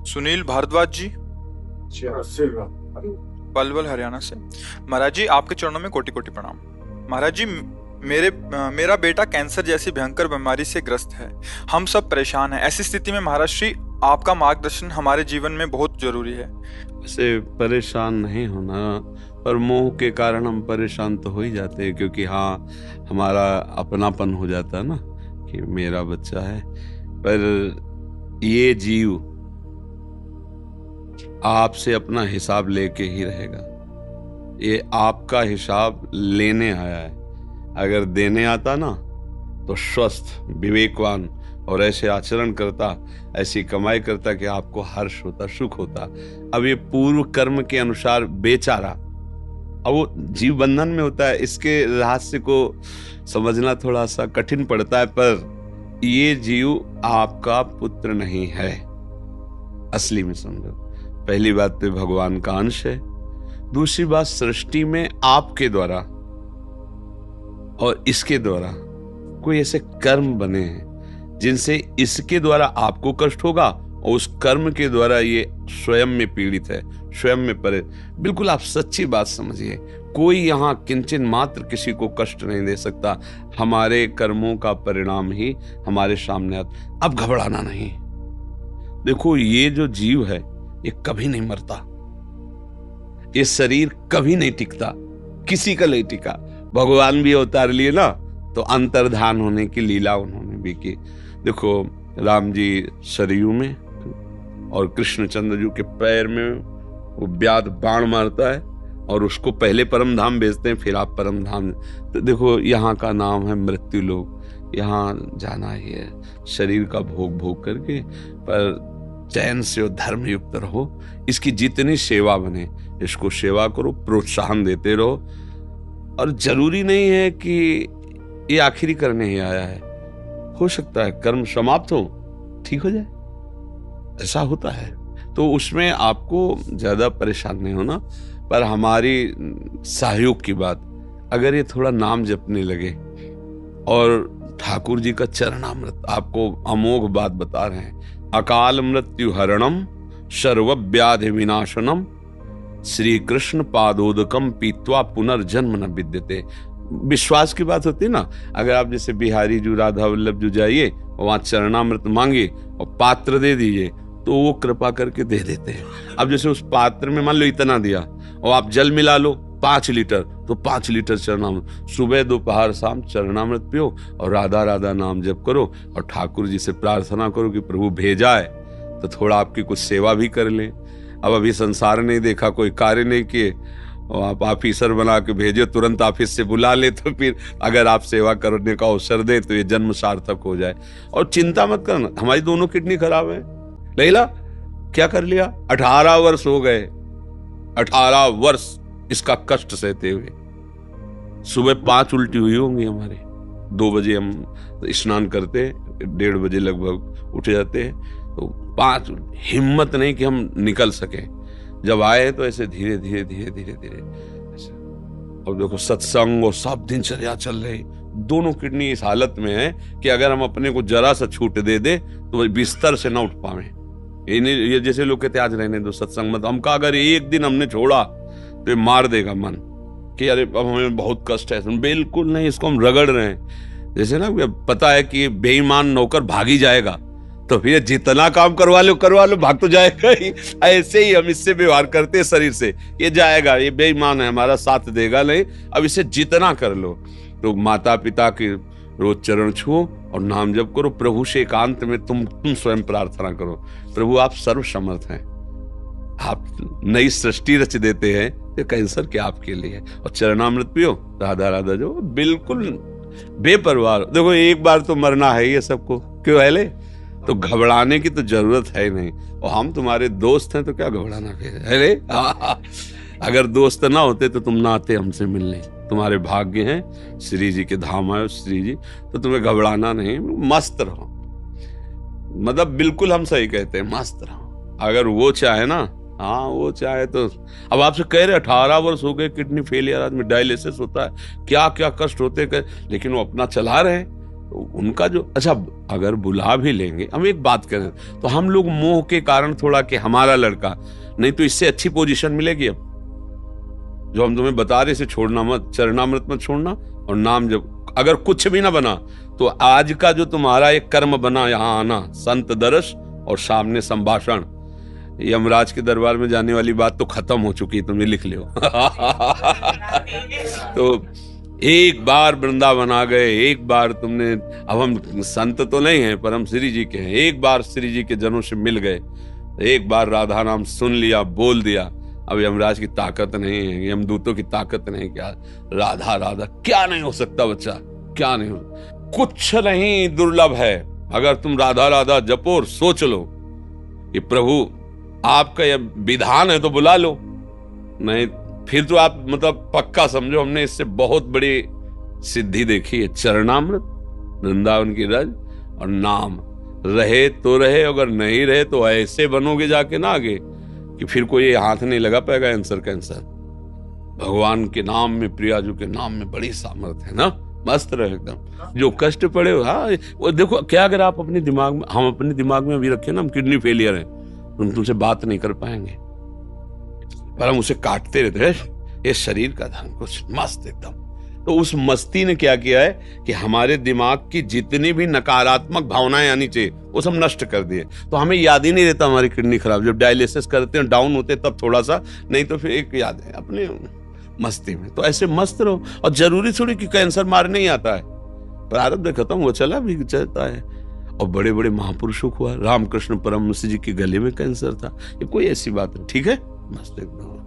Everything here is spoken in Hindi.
सुनील भारद्वाज जी, पलवल हरियाणा से। महाराज जी, आपके चरणों में कोटि कोटि प्रणाम। महाराज जी, मेरा बेटा कैंसर जैसी भयंकर बीमारी से ग्रस्त है। हम सब परेशान हैं। ऐसी स्थिति में महाराज श्री, आपका मार्गदर्शन हमारे जीवन में बहुत जरूरी है। वैसे परेशान नहीं होना, पर मोह के कारण हम परेशान तो हो ही जाते हैं, क्योंकि हाँ, हमारा अपनापन हो जाता है ना कि मेरा बच्चा है। पर ये जीव आपसे अपना हिसाब लेके ही रहेगा। ये आपका हिसाब लेने आया है। अगर देने आता ना तो स्वस्थ, विवेकवान और ऐसे आचरण करता, ऐसी कमाई करता कि आपको हर्ष होता, सुख होता। अब ये पूर्व कर्म के अनुसार बेचारा, अब वो जीव बंधन में होता है। इसके रहस्य को समझना थोड़ा सा कठिन पड़ता है, पर ये जीव आपका पुत्र नहीं है असली में, समझो। पहली बात तो भगवान का अंश है। दूसरी बात, सृष्टि में आपके द्वारा और इसके द्वारा कोई ऐसे कर्म बने हैं जिनसे इसके द्वारा आपको कष्ट होगा, और उस कर्म के द्वारा ये स्वयं में पीड़ित है, स्वयं में परे। बिल्कुल आप सच्ची बात समझिए, कोई यहाँ किंचन मात्र किसी को कष्ट नहीं दे सकता। हमारे कर्मों का परिणाम ही हमारे सामने आता। अब घबराना नहीं। देखो, ये जो जीव है ये कभी नहीं मरता, ये शरीर कभी नहीं टिकता, किसी का नहीं टिका। भगवान भी अवतार लिए ना, तो अंतर्धान होने की लीला उन्होंने भी की। देखो, राम जी सरयू में और कृष्णचंद्र जी के पैर में वो व्याध बाण मारता है और उसको पहले परम धाम भेजते हैं, फिर आप परम धाम। तो देखो, यहाँ का नाम है मृत्यु लोक। यहाँ जाना ही है, शरीर का भोग भोग करके, पर चैन से और धर्म युक्त रहो। इसकी जितनी सेवा बने इसको सेवा करो, प्रोत्साहन देते रहो। और जरूरी नहीं है कि ये आखिरी करने ही आया है। हो सकता है कर्म समाप्त हो, ठीक हो जाए, ऐसा होता है। तो उसमें आपको ज्यादा परेशान नहीं होना। पर हमारी सहयोग की बात, अगर ये थोड़ा नाम जपने लगे और ठाकुर जी का चरणामृत, आपको अमोघ बात बता रहे हैं, अकाल मृत्यु हरणम सर्व व्याधि विनाशनम श्री कृष्ण पादोदकम पीत्वा पुनर्जन्म न विद्यते। विश्वास की बात होती है ना। अगर आप जैसे बिहारी जी, राधा वल्लभ जी जाइए और वहां चरणामृत मांगिए और पात्र दे दीजिए, तो वो कृपा करके दे देते हैं। अब जैसे उस पात्र में मान लो इतना दिया और आप जल मिला लो 5 लीटर, तो 5 लीटर चरणामृत सुबह दोपहर शाम चरणामृत पियो और राधा राधा नाम जप करो और ठाकुर जी से प्रार्थना करो कि प्रभु भेजा है तो थोड़ा आपकी कुछ सेवा भी कर लें। अब अभी संसार नहीं देखा, कोई कार्य नहीं किए और आप ऑफिसर बना के भेजे, तुरंत ऑफिस से बुला ले, तो फिर अगर आप सेवा करने का अवसर दे तो ये जन्म सार्थक हो जाए। और चिंता मत करना, हमारी दोनों किडनी खराब है। लैला क्या कर लिया, 18 वर्ष हो गए, 18 वर्ष इसका कष्ट सहते हुए। सुबह 5 उल्टी हुई होंगी हमारे। 2 बजे हम स्नान करते, 1:30 बजे लगभग उठ जाते हैं, तो 5 हिम्मत नहीं कि हम निकल सके। जब आए तो ऐसे धीरे धीरे धीरे धीरे धीरे। और देखो, सत्संग और सब दिनचर्या चल रही, दोनों किडनी इस हालत में है कि अगर हम अपने को जरा सा छूट दे दे तो बिस्तर से ना उठ पावे। ये जैसे लोग कहते आज रहने दो सत्संग मत, हमका अगर एक दिन हमने छोड़ा तो ये मार देगा मन कि अरे अब हमें बहुत कष्ट है। बिल्कुल नहीं, इसको हम रगड़ रहे हैं। जैसे ना पता है कि बेईमान नौकर भागी जाएगा, तो फिर जितना काम करवा लो भाग तो जाएगा ही। ऐसे ही हम इससे व्यवहार करते हैं शरीर से, ये जाएगा, ये बेईमान है, हमारा साथ देगा नहीं, अब इसे जितना कर लो। तो माता पिता के रोज चरण छुओ और नाम जप करो। प्रभु से एकांत में तुम स्वयं प्रार्थना करो, प्रभु आप सर्व समर्थ हैं, आप नई सृष्टि रच देते हैं, ये कैंसर क्या आपके लिए है। और चरणामृत पियो, राधा राधा जो बिल्कुल बेपरवाह। देखो, एक बार तो मरना है ये सबको, क्यों है, तो घबराने की तो जरूरत है नहीं। और हम तुम्हारे दोस्त हैं तो क्या घबराना फिर, अरे अगर दोस्त ना होते तो तुम ना आते हमसे मिलने। तुम्हारे भाग्य हैं, श्री जी के धाम आए श्री जी, तो तुम्हें घबराना नहीं, मस्त रहो। मतलब बिल्कुल हम सही कहते हैं, मस्त रहो। अगर वो चाहे ना, हाँ वो चाहे तो। अब आपसे कह रहे 18 वर्ष हो गए, किडनी फेलियर, आदमी डायलिसिस होता है, क्या क्या कष्ट होते, लेकिन वो अपना चला रहे हैं। तो उनका जो, अच्छा अगर बुला भी लेंगे, हम एक बात करें तो हम लोग मोह के कारण थोड़ा कि हमारा लड़का, नहीं तो इससे अच्छी पोजीशन मिलेगी अब जो हम तुम्हें बता रहे, इसे छोड़ना मत, चरणामृत मत छोड़ना। और नाम जब अगर कुछ भी ना बना तो आज का जो तुम्हारा एक कर्म बना, यहाँ आना, संत दर्श और सामने संभाषण, यमराज के दरबार में जाने वाली बात तो खत्म हो चुकी है, तुमने लिख लियो। तो एक बार वृंदावन आ गए, एक बार तुमने, अब हम संत तो नहीं हैं पर हम श्री जी के हैं, एक बार श्री जी के जनों से मिल गए, एक बार राधा नाम सुन लिया, बोल दिया, अब यमराज की ताकत नहीं है, यमदूतों की ताकत नहीं, क्या राधा राधा क्या नहीं हो सकता बच्चा, क्या नहीं हो, कुछ नहीं दुर्लभ है। अगर तुम राधा राधा जपो और सोच लो कि प्रभु आपका यह विधान है तो बुला लो, नहीं फिर तो आप मतलब पक्का समझो हमने इससे बहुत बड़ी सिद्धि देखी है। चरणामृत, वृंदावन की रज और नाम, रहे तो रहे, अगर नहीं रहे तो ऐसे बनोगे जाके ना आगे कि फिर कोई हाथ नहीं लगा पाएगा आंसर कैंसर। भगवान के नाम में, प्रियाजू के नाम में बड़ी सामर्थ्य है ना, मस्त रहे एकदम। जो कष्ट पड़े हो, हाँ वो देखो क्या, अगर आप अपने दिमाग में, हम अपने दिमाग में अभी रखे ना हम किडनी फेलियर है, तुमसे बात नहीं कर पाएंगे, पर हम उसे काटते रहते हैं, ये शरीर का धन कुछ मस्त एकदम। तो उस मस्ती ने क्या किया है कि हमारे दिमाग की जितनी भी नकारात्मक भावनाएं आनी चाहिए वो सब नष्ट कर दिए। तो हमें याद ही नहीं रहता हमारी किडनी खराब, जब डायलिसिस करते हैं डाउन होते तब थोड़ा सा, नहीं तो फिर एक याद है अपने मस्ती में। तो ऐसे मस्त रहो, और जरूरी थोड़ी कि कैंसर मारने ही आता है, प्रारब्ध खत्म हो चला भी चलता है। और बड़े बड़े महापुरुषों को हुआ, रामकृष्ण परमहंस जी के गले में कैंसर था, ये कोई ऐसी बात नहीं, ठीक है, मस्त एकदम।